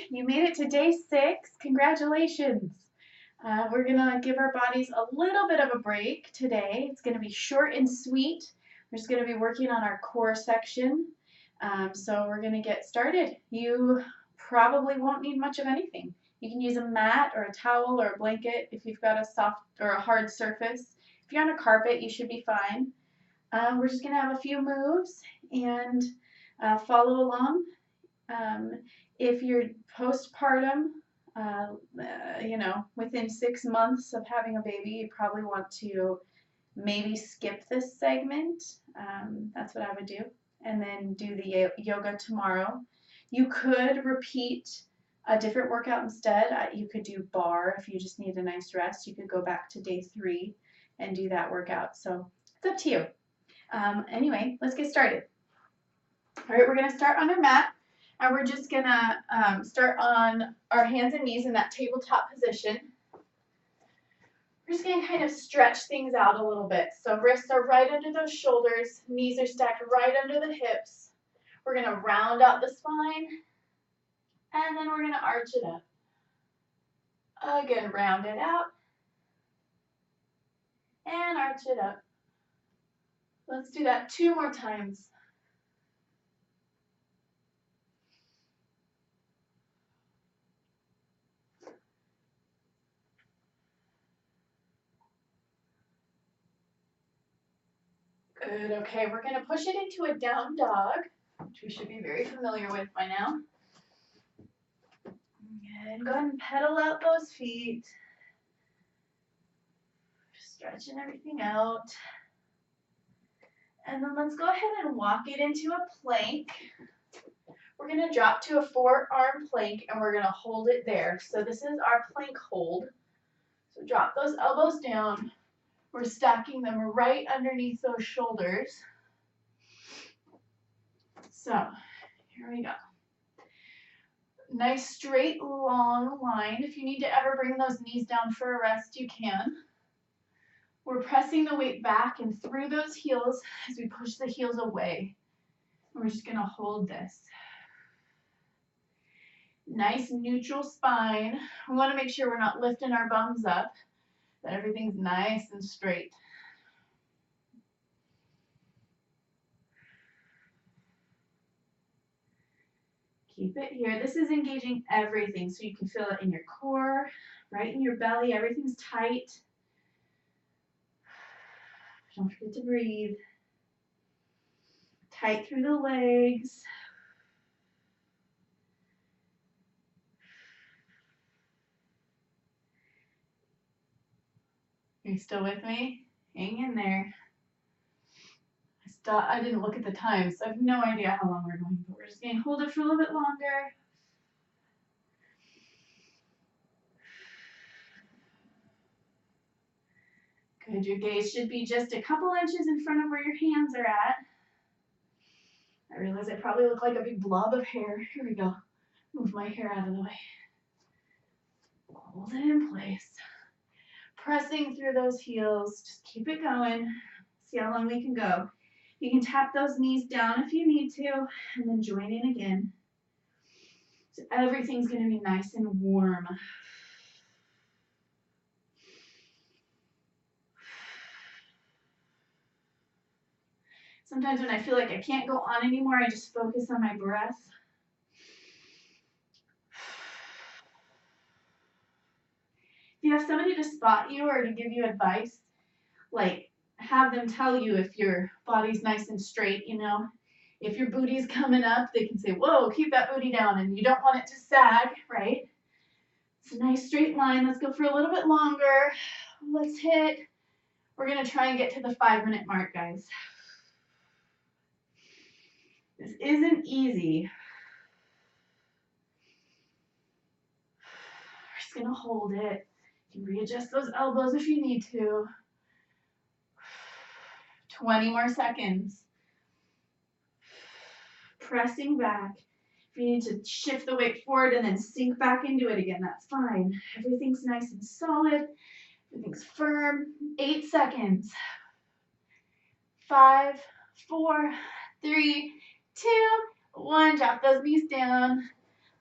You made it to day 6. Congratulations. We're going to give our bodies a little bit of a break today. It's going to be short and sweet. We're just going to be working on our core section. So we're going to get started. You probably won't need much of anything. You can use a mat or a towel or a blanket if you've got a soft or a hard surface. If you're on a carpet, you should be fine. We're just going to have a few moves and follow along. If you're postpartum, within 6 months of having a baby, you probably want to maybe skip this segment. That's what I would do. And then do the yoga tomorrow. You could repeat a different workout instead. You could do bar if you just need a nice rest. You could go back to day 3 and do that workout. So it's up to you. Anyway, let's get started. All right, we're going to start on our mat. And we're just going to start on our hands and knees in that tabletop position. We're just going to kind of stretch things out a little bit. So wrists are right under those shoulders. Knees are stacked right under the hips. We're going to round out the spine. And then we're going to arch it up. Again, round it out. And arch it up. Let's do that 2 more times. Good, okay, we're going to push it into a down dog, which we should be very familiar with by now. Good, go ahead and pedal out those feet. Stretching everything out. And then let's go ahead and walk it into a plank. We're going to drop to a 4-arm plank and we're going to hold it there. So this is our plank hold. So drop those elbows down. We're stacking them right underneath those shoulders. So here we go. Nice straight long line. If you need to ever bring those knees down for a rest, you can. We're pressing the weight back and through those heels as we push the heels away. We're just going to hold this. Nice neutral spine. We want to make sure we're not lifting our bums up, that everything's nice and straight. Keep it here. This is engaging everything, so you can feel it in your core, right in your belly. Everything's tight. Don't forget to breathe. Tight through the legs. Are you still with me? Hang in there. I didn't look at the time, so I have no idea how long we're going, but we're just going to hold it for a little bit longer. Good, your gaze should be just a couple inches in front of where your hands are at. I realize I probably look like a big blob of hair. Here we go. Move my hair out of the way. Hold it in place. Pressing through those heels. Just keep it going. See how long we can go. You can tap those knees down if you need to, and then join in again. So everything's going to be nice and warm. Sometimes when I feel like I can't go on anymore, I just focus on my breath. If you have somebody to spot you or to give you advice, like have them tell you if your body's nice and straight, you know. If your booty's coming up, they can say, whoa, keep that booty down, and you don't want it to sag, right? It's a nice straight line. Let's go for a little bit longer. Let's hit. We're going to try and get to the 5-minute mark, guys. This isn't easy. We're just going to hold it. You can readjust those elbows if you need to. 20 more seconds. Pressing back. If you need to shift the weight forward and then sink back into it again, that's fine. Everything's nice and solid. Everything's firm. 8 seconds. 5, 4, 3, 2, 1. Drop those knees down.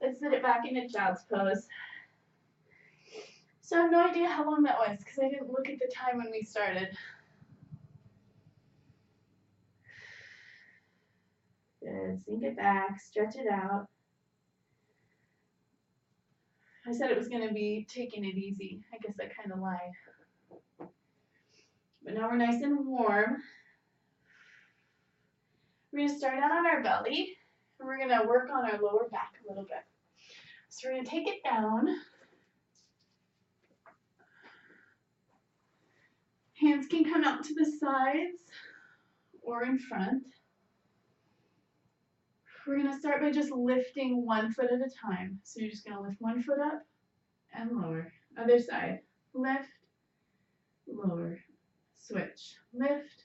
Let's sit it back into child's pose. So I have no idea how long that was because I didn't look at the time when we started. Good, sink it back, stretch it out. I said it was going to be taking it easy. I guess I kind of lied. But now we're nice and warm. We're going to start out on our belly, and we're going to work on our lower back a little bit. So we're going to take it down. Hands can come out to the sides or in front. We're going to start by just lifting one foot at a time. So you're just going to lift one foot up and lower. Other side. Lift, lower, switch. Lift,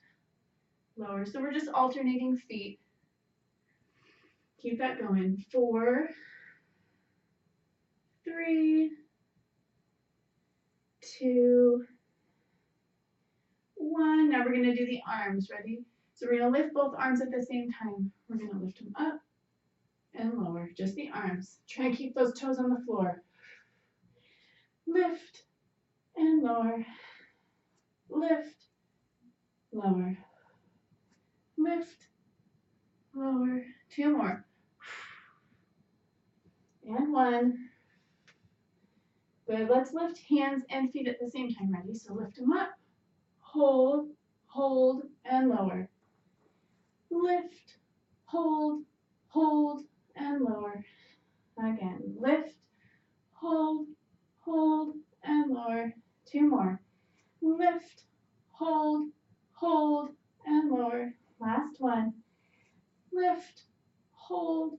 lower. So we're just alternating feet. Keep that going. 4, 3, 2, 1. Now we're going to do the arms. Ready? So we're going to lift both arms at the same time. We're going to lift them up and lower. Just the arms. Try and keep those toes on the floor. Lift and lower. Lift, lower. Lift, lower. 2 more. And 1. Good. Let's lift hands and feet at the same time. Ready? So lift them up. Hold, hold, and lower. Lift, hold, hold, and lower. Again. Lift, hold, hold, and lower. 2 more. Lift, hold, hold, and lower. Last one. Lift, hold,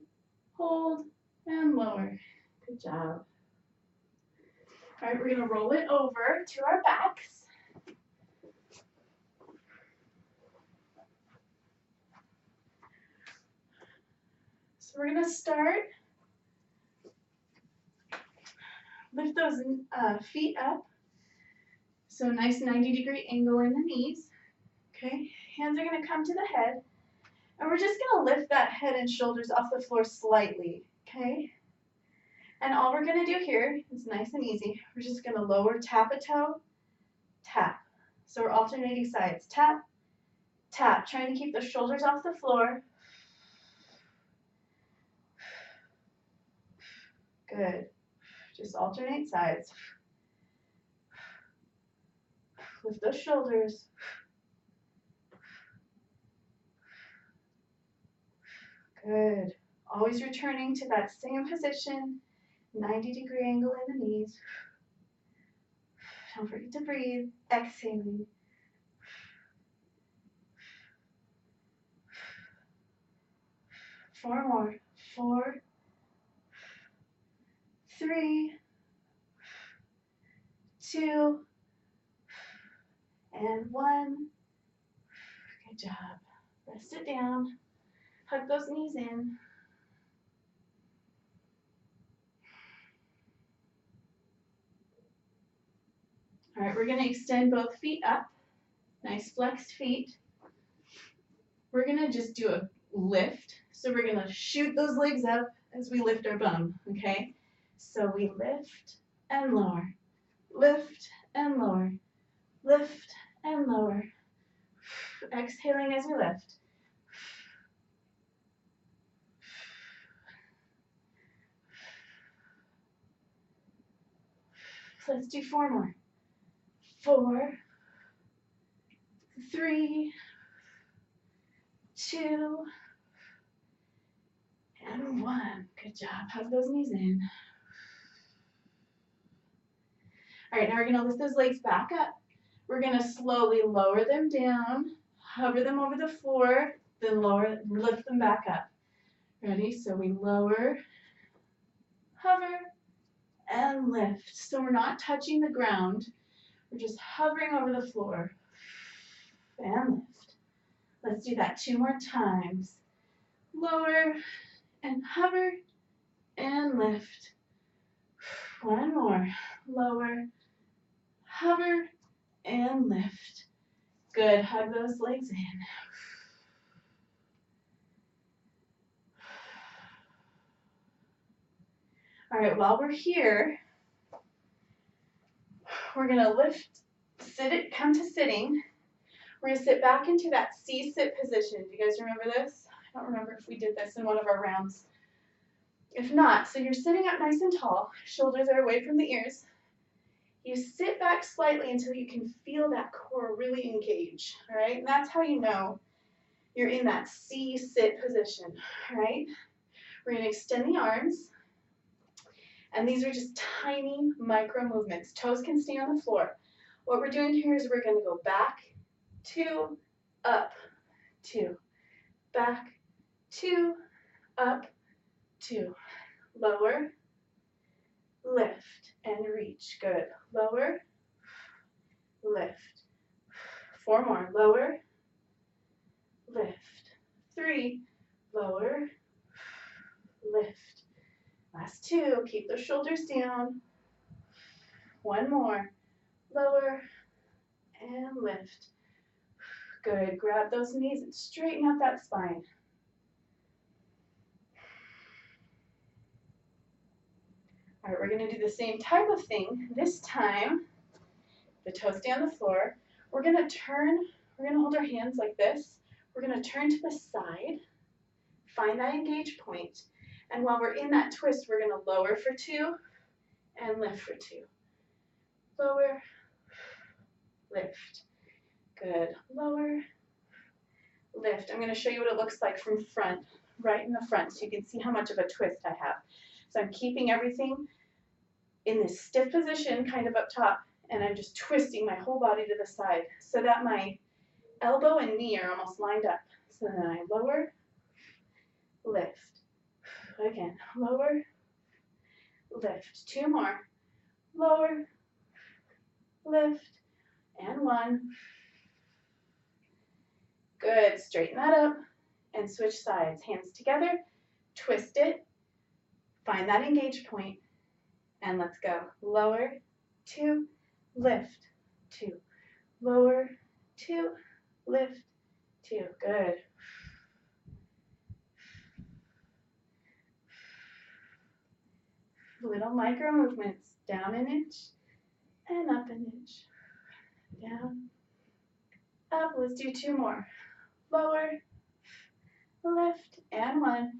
hold, and lower. Good job. All right, we're going to roll it over to our backs. So we're going to start. Lift those feet up. So nice 90-degree angle in the knees. Okay, hands are going to come to the head. And we're just going to lift that head and shoulders off the floor slightly. Okay? And all we're going to do here is nice and easy. We're just going to lower, tap a toe, tap. So we're alternating sides. Tap, tap. Trying to keep the shoulders off the floor. Good. Just alternate sides. Lift those shoulders. Good. Always returning to that same position. 90-degree angle in the knees. Don't forget to breathe. Exhaling. Four more. 4, 3, 2, and 1. Good job. Rest it down. Hug those knees in. All right, we're going to extend both feet up. Nice flexed feet. We're going to just do a lift. So we're going to shoot those legs up as we lift our bum, okay? So we lift and lower. Lift and lower. Lift and lower. Exhaling as we lift. Let's do 4 more. 4, 3, 2, and 1. Good job. Hug those knees in. All right, now we're going to lift those legs back up. We're going to slowly lower them down, hover them over the floor, then lower, lift them back up. Ready? So we lower, hover, and lift. So we're not touching the ground. We're just hovering over the floor. And lift. Let's do that 2 more times. Lower and hover and lift. 1 more. Lower, hover, and lift. Good. Hug those legs in. All right, while we're here, we're gonna lift, come to sitting. We're gonna sit back into that C-sit position. Do you guys remember this? I don't remember if we did this in one of our rounds. If not, so you're sitting up nice and tall, shoulders are away from the ears. You sit back slightly until you can feel that core really engage, all right? And that's how you know you're in that C-sit position, all right? We're gonna extend the arms, and these are just tiny micro movements. Toes can stay on the floor. What we're doing here is we're gonna go back, 2, up, 2, back, 2, up, 2, lower, lift, and reach. Good. Lower, lift. 4 more. Lower, lift. 3, lower, lift. Last 2. Keep those shoulders down. 1 more. Lower and lift. Good. Grab those knees and straighten out that spine. All right, we're going to do the same type of thing. This time, the toes stay on the floor. We're going to turn, we're going to hold our hands like this. We're going to turn to the side, find that engage point, and while we're in that twist, we're going to lower for 2 and lift for 2. Lower, lift. Good. Lower, lift. I'm going to show you what it looks like from front, right in the front, so you can see how much of a twist I have. So I'm keeping everything in this stiff position, kind of up top, and I'm just twisting my whole body to the side so that my elbow and knee are almost lined up. So then I lower, lift. Again, lower, lift. 2 more. Lower, lift, and 1. Good. Straighten that up and switch sides. Hands together, twist it, find that engage point, and let's go. Lower, 2, lift, 2. Lower, 2, lift, 2. Good. Little micro movements. Down an inch and up an inch. Down, up. Let's do 2 more. Lower, lift, and 1.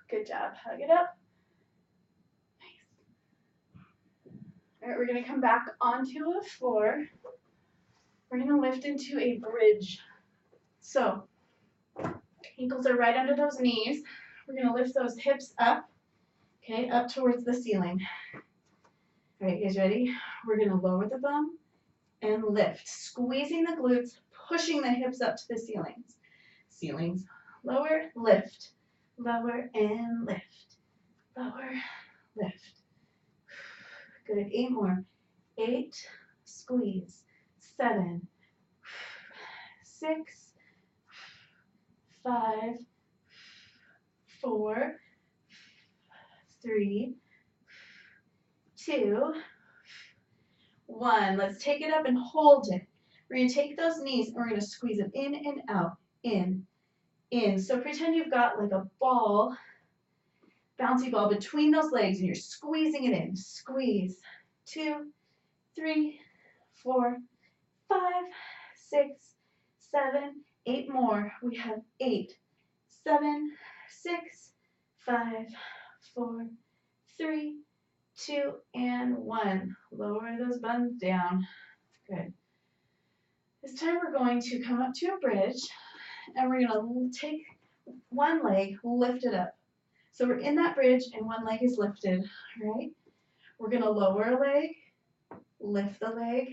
Good job. Hug it up. Nice. All right, we're going to come back onto the floor. We're going to lift into a bridge. So, ankles are right under those knees. We're going to lift those hips up, okay, up towards the ceiling. All right, you guys ready? We're going to lower the bum and lift, squeezing the glutes, pushing the hips up to the ceilings. Ceilings. Lower, lift. Lower and lift. Lower, lift. Good. 8 more. 8, squeeze. 7, 6, 5, 4, 3, 2, 1. Let's take it up and hold it. We're going to take those knees and we're going to squeeze them in and out. In, in. So pretend you've got like a ball, bouncy ball between those legs and you're squeezing it in. Squeeze. 2, 3, 4, 5, 6, 7, 8 more. We have 8, 7, 6, 5, 4, 3, 2, and 1. Lower those buns down. Good. This time we're going to come up to a bridge and we're going to take one leg, lift it up. So we're in that bridge and one leg is lifted, all right? We're going to lower a leg, lift the leg,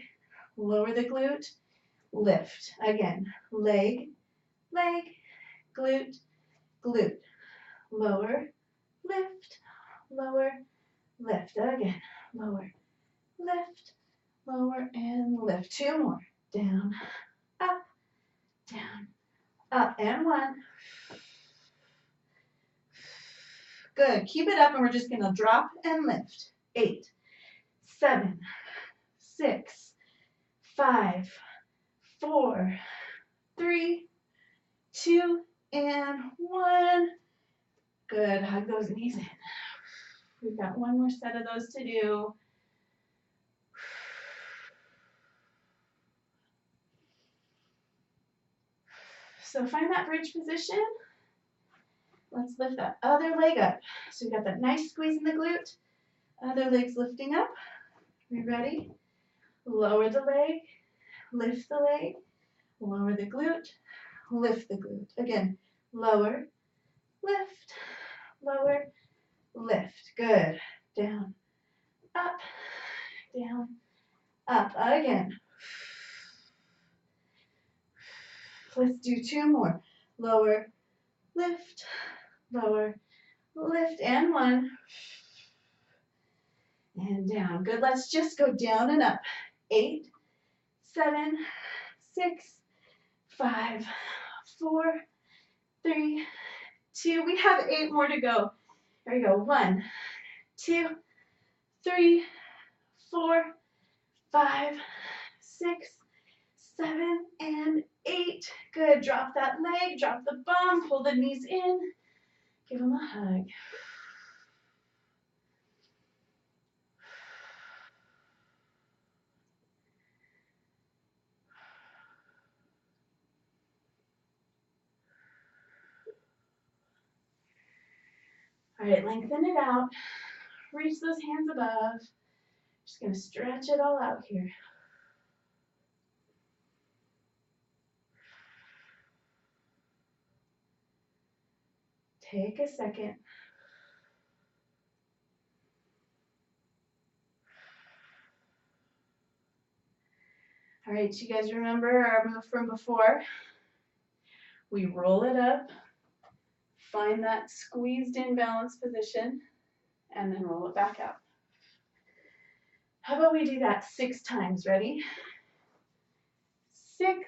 lower the glute, lift. Again, leg, leg, glute, glute. Lower, lift, lower, lift. Again, lower, lift, lower, and lift. 2 more. Down, up, down, up, and 1. Good. Keep it up, and we're just going to drop and lift. 8, 7, 6, 5, 4, 3, 2, and 1. Good, hug those knees in. We've got one more set of those to do. So find that bridge position. Let's lift that other leg up. So we've got that nice squeeze in the glute. Other leg's lifting up. Are you ready? Lower the leg, lift the leg, lower the glute, lift the glute. Again, lower, lift, lower, lift. Good. Down, up, down, up. Again. Let's do two more. Lower, lift, lower, lift, and one. And down. Good. Let's just go down and up. 8, 7, 6, 5, 4, 3, 2. We have 8 more to go. There we go. 1, 2, 3, 4, 5, 6, 7, and 8. Good. Drop that leg, drop the bum, pull the knees in. Give them a hug. All right, lengthen it out. Reach those hands above. Just going to stretch it all out here. Take a second. All right, you guys remember our move from before? We roll it up, find that squeezed in balance position, and then roll it back out. How about we do that 6 times? Ready? 6,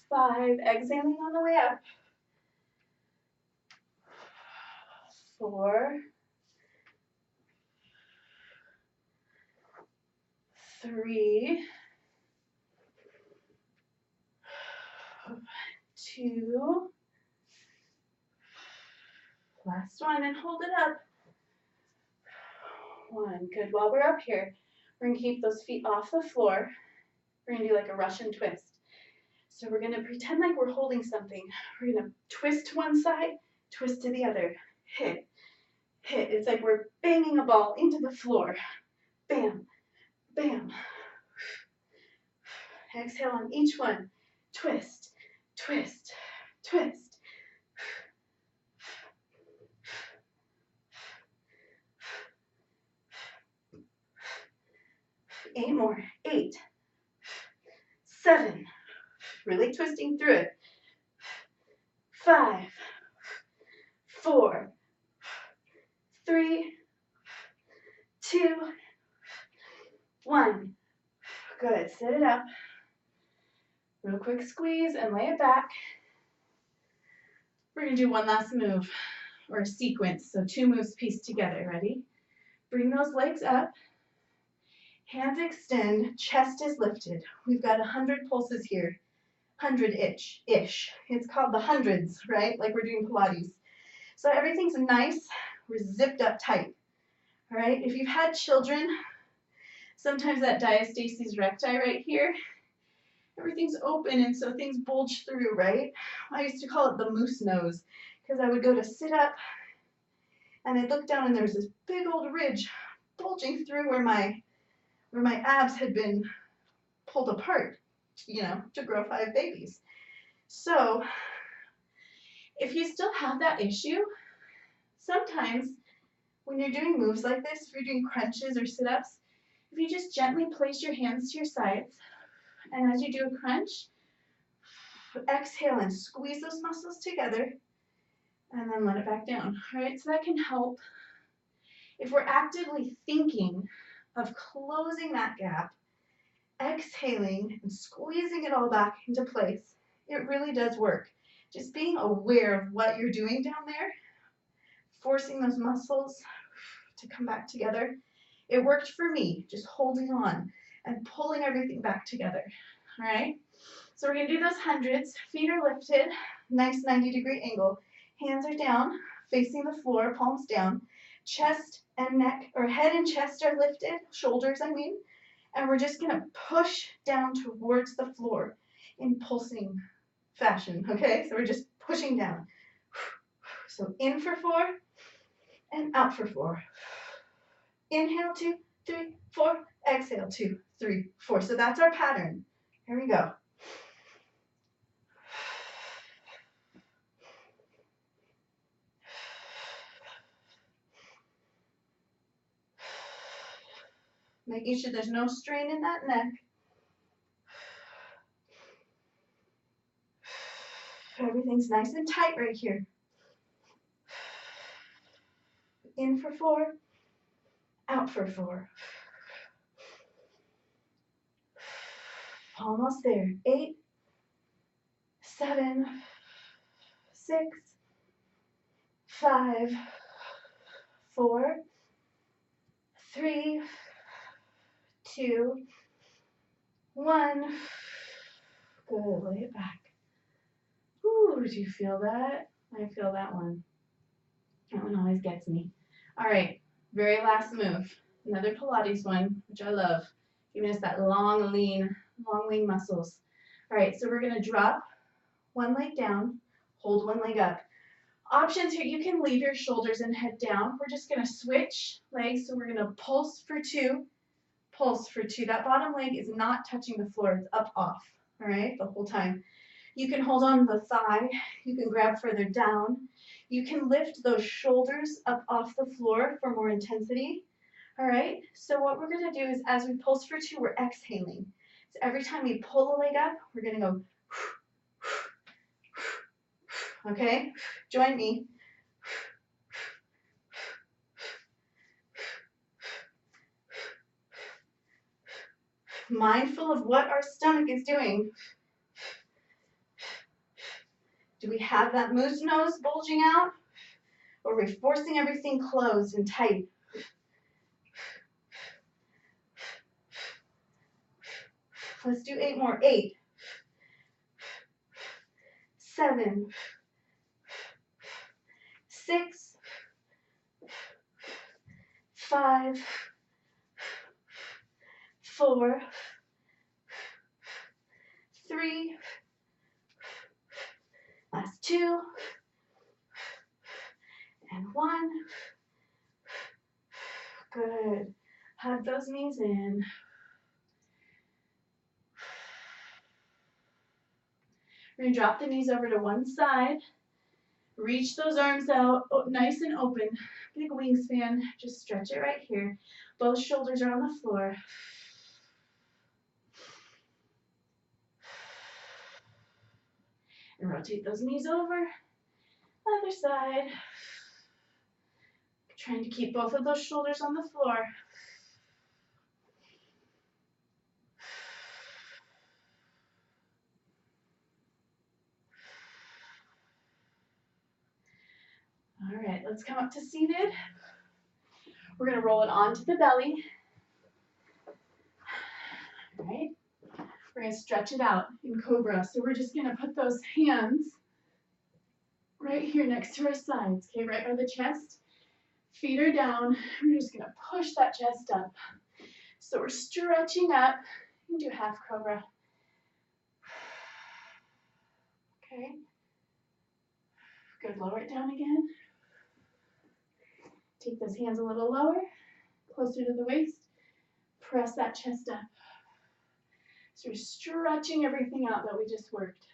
5, exhaling on the way up. 4, 3, 2, last one, and hold it up. 1, good. While we're up here, we're going to keep those feet off the floor. We're going to do like a Russian twist. So we're going to pretend like we're holding something. We're going to twist to one side, twist to the other. Hit, hit. It's like we're banging a ball into the floor. Bam, bam. Exhale on each one. Twist, twist, twist. 8 more. 8, 7. Really twisting through it. 5, 4, 3, 2, 1. Good. Sit it up. Real quick squeeze and lay it back. We're going to do one last move, or a sequence, so 2 moves pieced together. Ready? Bring those legs up. Hands extend, chest is lifted. We've got 100 pulses here. 100-ish. It's called the hundreds, right? Like we're doing Pilates. So everything's nice. We're zipped up tight. All right? If you've had children, sometimes that diastasis recti right here, everything's open and so things bulge through, right? I used to call it the moose nose because I would go to sit up and I'd look down and there was this big old ridge bulging through where my abs had been pulled apart, to grow 5 babies. So if you still have that issue, sometimes when you're doing moves like this, if you're doing crunches or sit-ups, if you just gently place your hands to your sides, and as you do a crunch, exhale and squeeze those muscles together, and then let it back down. All right, so that can help if we're actively thinking of closing that gap, exhaling and squeezing it all back into place. It really does work. Just being aware of what you're doing down there, forcing those muscles to come back together. It worked for me, just holding on and pulling everything back together. All right? So we're gonna do those hundreds. Feet are lifted, nice 90-degree angle. Hands are down, facing the floor, palms down. Chest and neck, or head and chest are lifted, shoulders I mean. And we're just gonna push down towards the floor in pulsing fashion, okay? So we're just pushing down. So in for 4 and out for 4. Inhale, 2, 3, 4. Exhale, 2, 3, 4. So that's our pattern. Here we go. Making sure there's no strain in that neck. Everything's nice and tight right here. In for 4, out for 4. Almost there. 8, 7, 6, 5, 4, 3, 2, 1. Good. Lay it back. Ooh, did you feel that? I feel that one. That one always gets me. All right, very last move. Another Pilates one, which I love. Giving us that long lean muscles. All right, so we're gonna drop one leg down, hold one leg up. Options here, you can leave your shoulders and head down. We're just gonna switch legs, so we're gonna pulse for 2, pulse for 2. That bottom leg is not touching the floor, it's up off, all right, the whole time. You can hold on to the thigh, you can grab further down. You can lift those shoulders up off the floor for more intensity. All right, so what we're gonna do is as we pulse for 2, we're exhaling. So every time we pull a leg up, we're gonna go, okay? Join me. Mindful of what our stomach is doing. Do we have that moose nose bulging out? Or are we forcing everything closed and tight? Let's do 8 more. 8, 7, 6, 5, 4, 3, last 2, and 1. Good. Hug those knees in. We're going to drop the knees over to one side. Reach those arms out, nice and open. Big wingspan. Just stretch it right here. Both shoulders are on the floor. And rotate those knees over. Other side. Trying to keep both of those shoulders on the floor. All right, let's come up to seated. We're going to roll it onto the belly. All right. We're going to stretch it out in cobra. So we're just going to put those hands right here next to our sides, okay, right by the chest. Feet are down. We're just going to push that chest up. So we're stretching up. You can do half cobra. Okay. Good. Lower it down again. Take those hands a little lower, closer to the waist. Press that chest up. So we're stretching everything out that we just worked.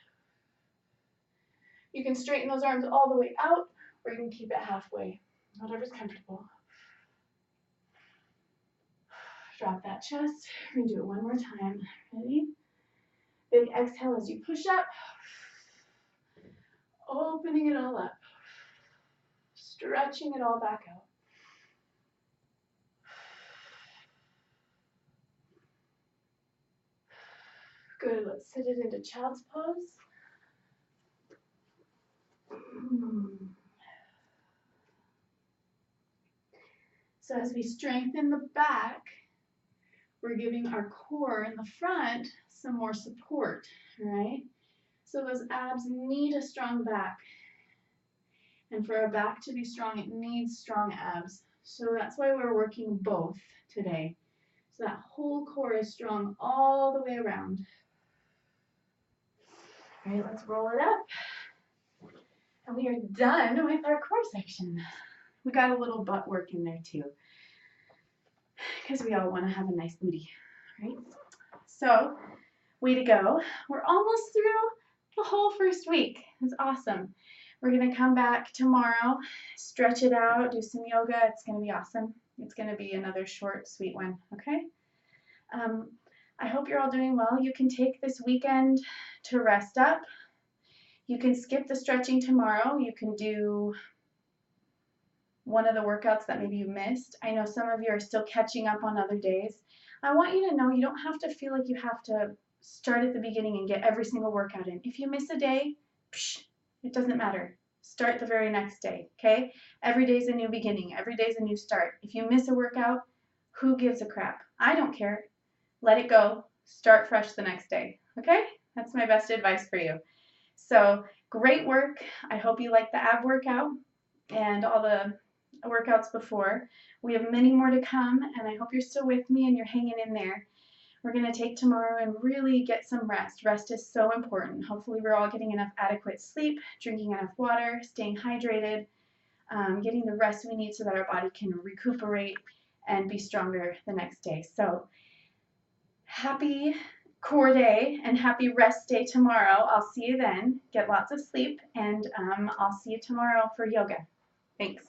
You can straighten those arms all the way out, or you can keep it halfway, whatever's comfortable. Drop that chest. We're going to do it one more time. Ready? Big exhale as you push up. Opening it all up. Stretching it all back out. Good. Let's sit it into child's pose. So as we strengthen the back, we're giving our core in the front some more support, right? So those abs need a strong back. And for our back to be strong, it needs strong abs. So that's why we're working both today. So that whole core is strong all the way around. All right, let's roll it up. And we are done with our core section. We got a little butt work in there too, because we all want to have a nice booty, right? So, way to go. We're almost through the whole first week. It's awesome. We're going to come back tomorrow, stretch it out, do some yoga. It's going to be awesome. It's going to be another short, sweet one, okay? I hope you're all doing well. You can take this weekend to rest up. You can skip the stretching tomorrow. You can do one of the workouts that maybe you missed. I know some of you are still catching up on other days. I want you to know you don't have to feel like you have to start at the beginning and get every single workout in. If you miss a day, it doesn't matter. Start the very next day, okay? Every day's a new beginning. Every day's a new start. If you miss a workout, who gives a crap? I don't care. Let it go. Start fresh the next day, okay? That's my best advice for you. So, great work. I hope you like the ab workout and all the workouts before. We have many more to come, and I hope you're still with me and you're hanging in there. We're going to take tomorrow and really get some rest. Rest is so important. Hopefully we're all getting enough adequate sleep, drinking enough water, staying hydrated, getting the rest we need so that our body can recuperate and be stronger the next day. So happy core day and happy rest day tomorrow. I'll see you then. Get lots of sleep, and I'll see you tomorrow for yoga. Thanks.